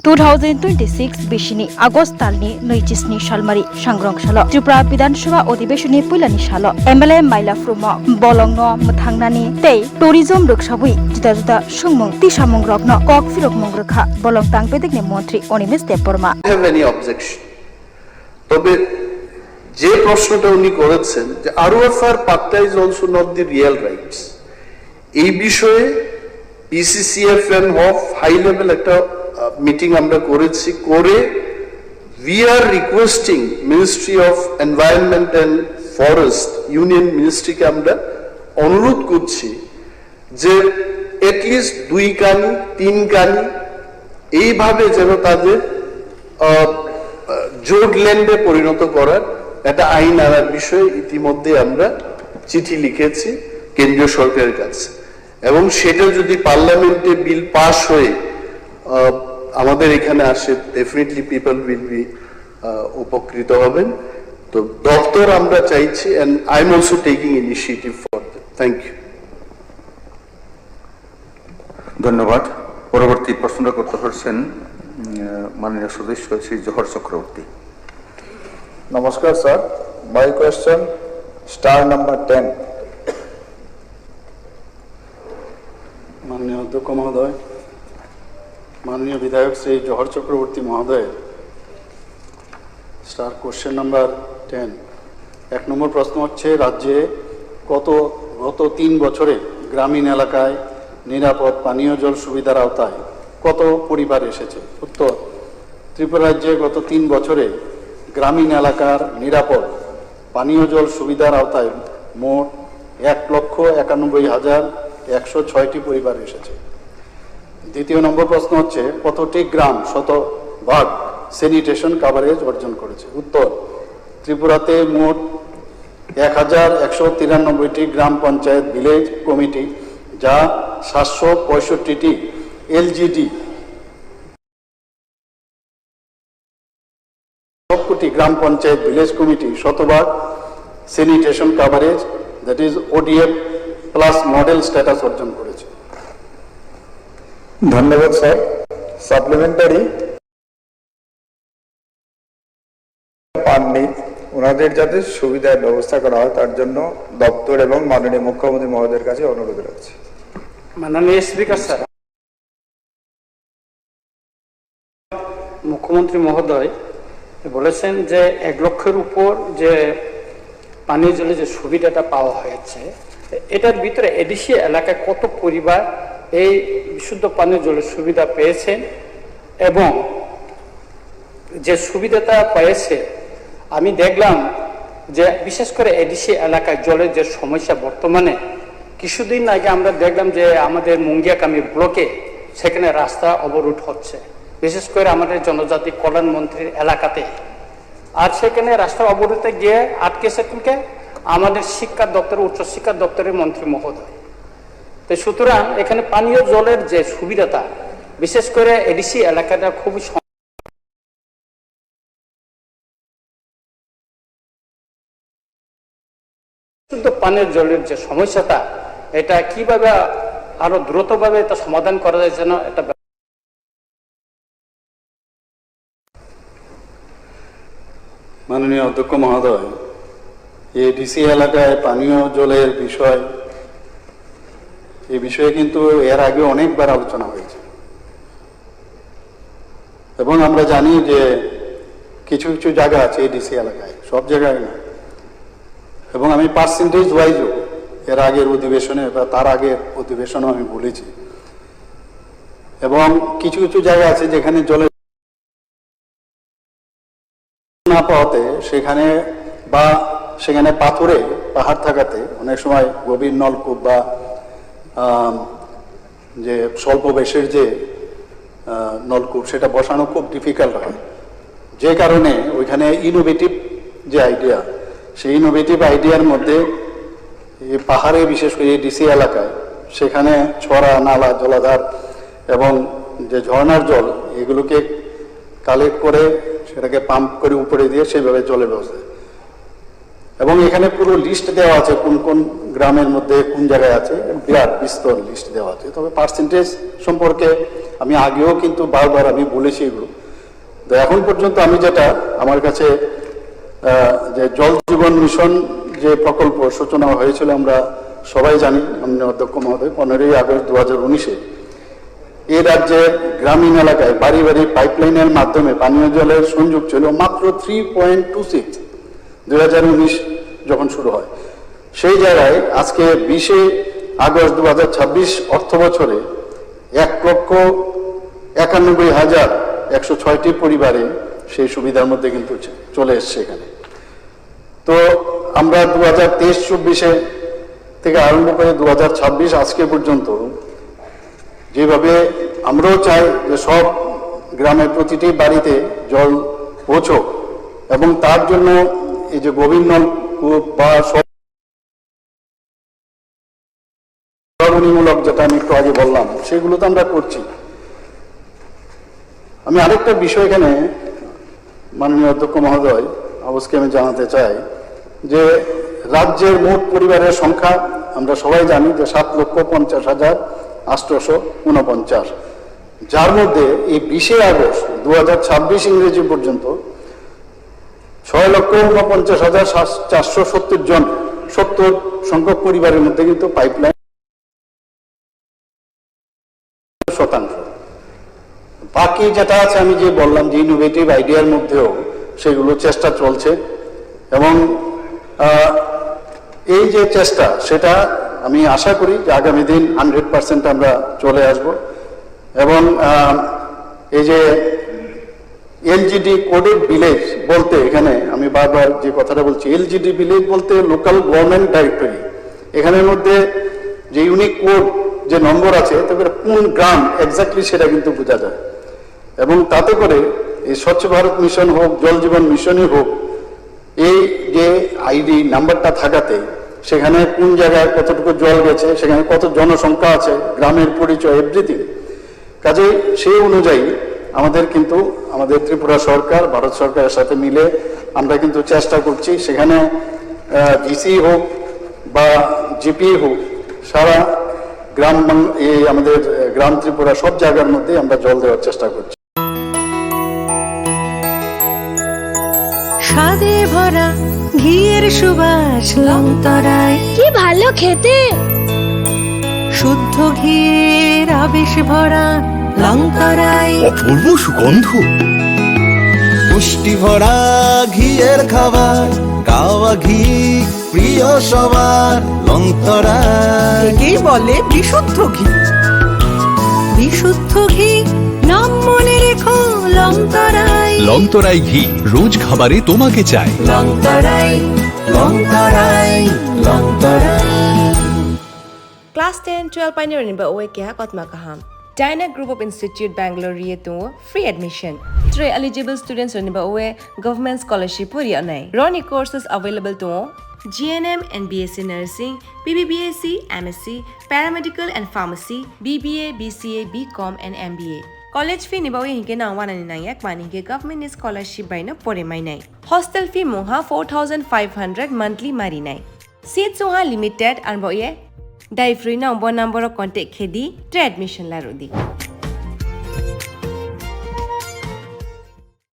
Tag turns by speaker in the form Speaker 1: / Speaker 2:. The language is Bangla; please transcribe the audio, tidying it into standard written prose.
Speaker 1: 2026 बिसिनी आगस्ट तालनि 25 सालमारि सांग्रां साल त्रिपुरा विधानसभा अधिवेशननि पहिलानि साल एमएलए माइलाफ्रुम बलंनो मथांनानि तै टुरिज्म रक्षाबुइ जुदा जुदा सुंमुं तिसामुं रखनो कक फिरकमुं रखा बलं तांपेदिकनि मन्त्री Animesh Debbarma
Speaker 2: have any objection তবে যে প্রশ্নটা উনি করেছেন যে ROFR patta is also not the real rights এই বিষয়ে পিসিসিএফএম অফ হাই লেভেল একটা মিটিং আমরা করেছি করে we are requesting Ministry of Environment and Forest Union Ministry কে আমরা অনুরোধ করছি যে at least 2 কানি 3 কানি এইভাবে যেন তাদের জোডল্যান্ডে পরিণত করার একটা আইন আনার বিষয়ে ইতিমধ্যে আমরা চিঠি লিখেছি কেন্দ্রীয় সরকারের কাছে এবং সেটা যদি পার্লামেন্টে বিল পাস হয়ে আমাদের এখানে আসে ডেফিনেটলি পিপল উইল বি উপকৃত হবেন তো দপ্তর আমরা চাইছি and I am also taking initiative for that thank you
Speaker 3: ধন্যবাদ পরবর্তী প্রশ্ন করতে পারছেন মাননীয় সদস্য শ্রী জোহর চক্রবর্তী
Speaker 4: নমস্কার sir my question star number 10
Speaker 5: माननीय अध्यक्ष महोदय माननीय विधायक श्री जौहर चक्रवर्ती महोदय स्टार क्वेश्चन नम्बर 10 एक नम्बर प्रश्न হচ্ছে राज्ये गत 3 বছরে গ্রামীণ এলাকায় নিরাপদ পানীয় জল সুবিধার আওতায় কত পরিবার এসেছে উত্তর ত্রিপুরা রাজ্যে গত 3 বছরে গ্রামীণ এলাকার নিরাপদ পানীয় জল সুবিধার আওতায় মোট 1,91,106টি পরিবার এসেছে দ্বিতীয় নম্বর প্রশ্ন হচ্ছে কতটি গ্রাম শতভাগ স্যানিটেশন কভারেজ অর্জন করেছে উত্তর ত্রিপুরাতে মোট 1,193টি গ্রাম পঞ্চায়েত ভিলেজ কমিটি যা 765টি এলজিডি সবকটি গ্রাম পঞ্চায়েত ভিলেজ কমিটি শতভাগ sanitation coverage that is ODF plus model status অর্জন করেছে
Speaker 4: ধন্যবাদ স্যার সাপ্লিমেন্টারি পাননি ওনাদের যাতে সুবিধার ব্যবস্থা করা হয় তার জন্য দপ্তর এবং মাননীয় মুখ্যমন্ত্রী মহোদয়ের কাছে অনুরোধ রাখছি
Speaker 6: মাননীয় স্পিকার স্যার মুখ্যমন্ত্রী মহোদয় বলেছেন যে 1 লক্ষের উপর যে পানীয় জলের যে সুবিধাটা পাওয়া হয়েছে এটার ভিতরে এডিসি এলাকায় কত পরিবার এই বিশুদ্ধ পানীয় জলের সুবিধা পেয়েছেন এবং যে সুবিধাটা পেয়েছে আমি দেখলাম যে বিশেষ করে এডিসি এলাকায় জলের যে সমস্যা বর্তমানে কিছুদিন আগে আমরা দেখলাম যে আমাদের মুঙ্গিয়াকামি ব্লকে সেখানে রাস্তা অবরোধ হচ্ছে বিশেষ করে আমাদের জনজাতি কল্যাণ মন্ত্রীর এলাকাতে আর সেখানে রাস্তা অবরোধে গিয়ে আটকেছে কে আমাদের শিক্ষা দপ্তর উচ্চ শিক্ষা দপ্তরের মন্ত্রী মহোদয় তো সুতরাং এখানে পানীয় জলের যে সুবিধাটা বিশেষ করে এডিসি এলাকাটা খুবই শুদ্ধ পানীয় জলের যে সমস্যাটা এটা কিভাবে আরো দ্রুতভাবে এটা সমাধান করা যায় যেন এটা
Speaker 5: মাননীয় অধ্যক্ষ মহোদয় এই ডিসি এলাকায় পানীয় জলের বিষয় এই বিষয়ে কিন্তু এর আগে অনেকবার আলোচনা হয়েছে এবং আমরা জানি যে কিছু কিছু জায়গা আছে এই ডিসি এলাকায় সব জায়গায় না এবং আমি পার্সেন্টেজ ওয়াইজও এর আগের অধিবেশনে বা তার আগের অধিবেশনও আমি বলেছি এবং কিছু কিছু জায়গা আছে যেখানে জলের না পাওয়াতে সেখানে বা সেখানে পাথরে পাহাড় থাকাতে অনেক সময় গভীর নলকূপ বা যে স্বল্প বেশের যে নলকূপ সেটা বসানো খুব ডিফিকাল্ট হয় যে কারণে ওইখানে ইনোভেটিভ যে আইডিয়া সেই ইনোভেটিভ আইডিয়ার মধ্যে এই পাহাড়ে বিশেষ করে ডিসি এলাকায় সেখানে ছড়া নালা জলাধার এবং যে ঝর্ণার জল এগুলোকে কালেক্ট করে সেটাকে পাম্প করে উপরে দিয়ে সেইভাবে জলের ব্যবস্থা এবং এখানে পুরো লিস্ট দেওয়া আছে কোন কোন গ্রামের মধ্যে কোন জায়গায় আছে বিরাট বিস্তর লিস্ট দেওয়া আছে তবে পার্সেন্টেজ সম্পর্কে আমি আগেও কিন্তু বারবার আমি বলেছি এগুলো। তো এখন পর্যন্ত আমি যেটা আমার কাছে যে জল জীবন মিশন যে প্রকল্প সূচনা হয়েছিল আমরা সবাই জানি, মাননীয় অধ্যক্ষ মহোদয় 15ই আগস্ট 2019-এ এই রাজ্যে গ্রামীণ এলাকায় বাড়ি বাড়ি পাইপলাইনের মাধ্যমে পানীয় জলের সংযোগ ছিল মাত্র 3.26 2019 যখন শুরু হয়। সেই জায়গায় আজকে 20 আগস্ট 2026 অর্থ বছরে 1,91,106টি পরিবারে সেই সুবিধার মধ্যে কিন্তু চলে এসছে এখানে। তো আমরা 2023-24 থেকে আরম্ভ করে 2026 আজকে পর্যন্ত যেভাবে আমরাও চাই যে সব গ্রামের প্রতিটি বাড়িতে জল পৌঁছক, এবং তার জন্য এই যে গভীর নলকূপ বা সরবরাহমূলক যেটা আমি একটু আগে বললাম সেগুলো তো আমরা করছি। আমি আরেকটা বিষয় এখানে মাননীয় অধ্যক্ষ মহোদয় আবুসকে আমি জানাতে চাই যে রাজ্যের মোট পরিবারের সংখ্যা আমরা সবাই জানি যে 7,50,849, যার মধ্যে এই 20 আগস্ট 2026 ইংরেজি পর্যন্ত 6,49,470 জন 70 সংখ্যক পরিবারের মধ্যে কিন্তু পাইপলাইন শতাংশ। বাকি যেটা আছে আমি যে বললাম যে ইনোভেটিভ আইডিয়ার মধ্যেও সেগুলো চেষ্টা চলছে, এবং এই যে চেষ্টা সেটা আমি আশা করি যে আগামী দিন 100% আমরা চলে আসব। এবং এই যে এলজিডি কোডেড ভিলেজ বলতে এখানে আমি বারবার যে কথাটা বলছি, এলজিডি ভিলেজ বলতে লোকাল গভর্নমেন্ট ডাইরেক্টরি, এখানের মধ্যে যে ইউনিক কোড যে নম্বর আছে তবে কোন গ্রাম এক্স্যাক্টলি সেটা কিন্তু বোঝা যায়। এবং তাতে করে এই স্বচ্ছ ভারত মিশন হোক, জল জীবন মিশনই হোক, এই যে আইডি নাম্বারটা থাকাতে সেখানে কোন জায়গায় কতটুকু জল গেছে, সেখানে কত জনসংখ্যা আছে, গ্রামের পরিচয়, এভরিথিং। কাজে সেই অনুযায়ী আমাদের কিন্তু আমাদের ত্রিপুরা সরকার ভারত সরকারের সাথে মিলে আমরা কিন্তু চেষ্টা করছি সেখানে ডিসি হোক বা জিপি হোক, সারা গ্রাম এই আমাদের গ্রাম ত্রিপুরা সব জায়গার মধ্যে আমরা জল দেওয়ার চেষ্টা করছি।
Speaker 7: স্বাদে ভরা ঘিয়ের সুবাস লংতরায়,
Speaker 8: কি ভালো খেতে।
Speaker 7: শুদ্ধ ঘিয়ের আবেশ ভরা লংতরায়,
Speaker 9: অপূর্ব সুগন্ধ, পুষ্টি ভরা ঘিয়ের খাবার, গাওয়া ঘি প্রিয় সবার লংতরায়।
Speaker 7: একেই বলে বিশুদ্ধ ঘি। বিশুদ্ধ ঘি নাম মনে রেখো লংতরায়।
Speaker 9: লংতরাই ঘি রোজ খাবারে তোমাকে চাই।
Speaker 7: Longtharai, Longtharai, Longtharai.
Speaker 10: Class 10, 12 pioneer in Baoe Kya Kotma Kaham. Dyna Group of Institute Bangalore Rieto free admission. 3 eligible students in Baoe government scholarship puri anai. Roni courses available to GNM and BSc Nursing, BBBSc, MSc, Paramedical and Pharmacy, BBA, BCA, BCom and MBA. College fee nibawe hinke na 199 mani ke government scholarship by na pore mai nai. Hostel fee moha 4,500 monthly mari nai. Seats soha limited and boye Dai free na number contact khedi admission la rodi.